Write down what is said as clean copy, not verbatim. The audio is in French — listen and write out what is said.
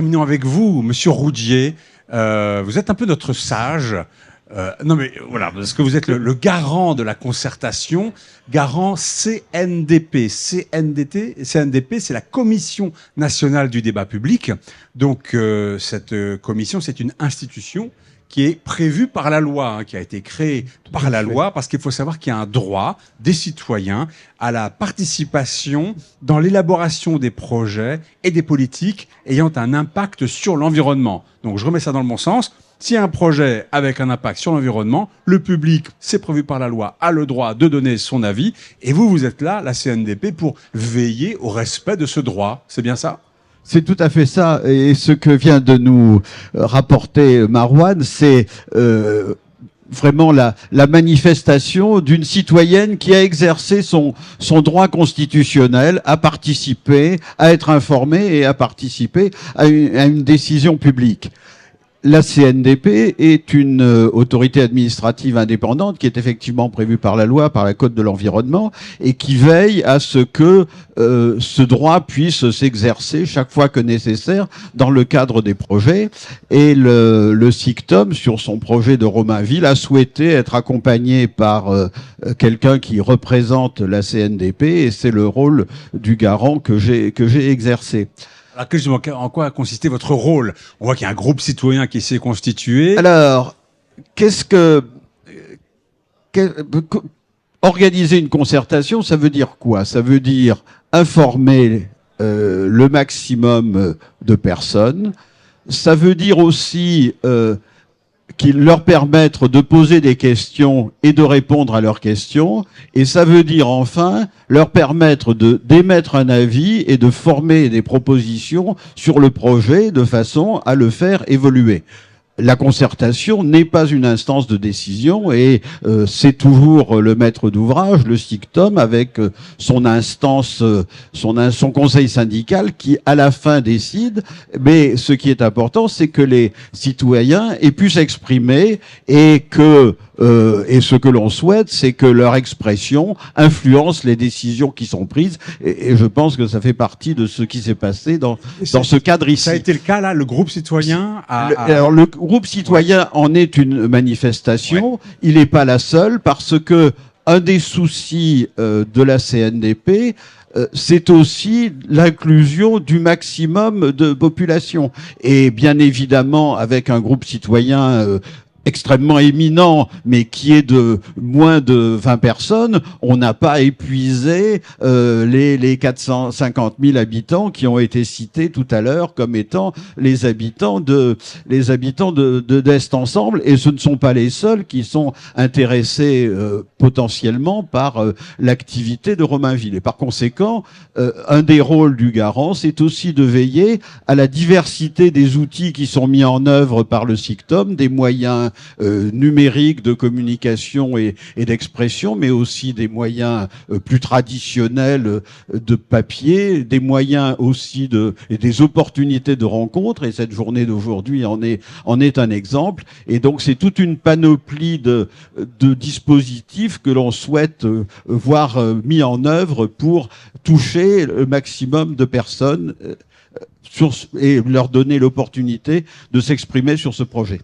terminons avec vous, Monsieur Roudier. Vous êtes un peu notre sage. Non mais voilà, parce que vous êtes le garant de la concertation, garant CNDP. CNDP, c'est la Commission nationale du débat public. Donc cette commission, c'est une institution qui est prévue par la loi, hein, qui a été créée par la loi, parce qu'il faut savoir qu'il y a un droit des citoyens à la participation dans l'élaboration des projets et des politiques ayant un impact sur l'environnement. Donc je remets ça dans le bon sens. S'il y a un projet avec un impact sur l'environnement, le public, c'est prévu par la loi, a le droit de donner son avis. Et vous êtes là, la CNDP, pour veiller au respect de ce droit. C'est bien ça ? C'est tout à fait ça. Et ce que vient de nous rapporter Marouane, c'est vraiment la manifestation d'une citoyenne qui a exercé son droit constitutionnel à participer, à être informée et à participer à une décision publique. La CNDP est une autorité administrative indépendante qui est effectivement prévue par la loi, par la Code de l'environnement, et qui veille à ce que ce droit puisse s'exercer chaque fois que nécessaire dans le cadre des projets. Et le CICTOM, sur son projet de Romainville, a souhaité être accompagné par quelqu'un qui représente la CNDP, et c'est le rôle du garant que j'ai exercé. Alors, en quoi a consisté votre rôle ? On voit qu'il y a un groupe citoyen qui s'est constitué. Alors, organiser une concertation, ça veut dire quoi ? Ça veut dire informer le maximum de personnes. Ça veut dire aussi leur permettre de poser des questions et de répondre à leurs questions. Et ça veut dire enfin leur permettre d'émettre un avis et de former des propositions sur le projet de façon à le faire évoluer. La concertation n'est pas une instance de décision et c'est toujours le maître d'ouvrage, le CICTOM, avec son instance, son conseil syndical qui, à la fin, décide. Mais ce qui est important, c'est que les citoyens aient pu s'exprimer et ce que l'on souhaite, c'est que leur expression influence les décisions qui sont prises. Et je pense que ça fait partie de ce qui s'est passé dans ce cadre ici. Ça a été le cas, là, le groupe citoyen Alors, le groupe citoyen en est une manifestation. Ouais. Il n'est pas la seule, parce que un des soucis de la CNDP, c'est aussi l'inclusion du maximum de population. Et bien évidemment, avec un groupe citoyen extrêmement éminent, mais qui est de moins de 20 personnes, on n'a pas épuisé les 450 000 habitants qui ont été cités tout à l'heure comme étant les habitants d'Est Ensemble, et ce ne sont pas les seuls qui sont intéressés potentiellement par l'activité de Romainville. Et par conséquent, un des rôles du garant, c'est aussi de veiller à la diversité des outils qui sont mis en œuvre par le CICTOM, des moyens numériques de communication et d'expression, mais aussi des moyens plus traditionnels de papier, des moyens aussi et des opportunités de rencontre, et cette journée d'aujourd'hui en est un exemple. Et donc c'est toute une panoplie de dispositifs que l'on souhaite voir mis en œuvre pour toucher le maximum de personnes et leur donner l'opportunité de s'exprimer sur ce projet.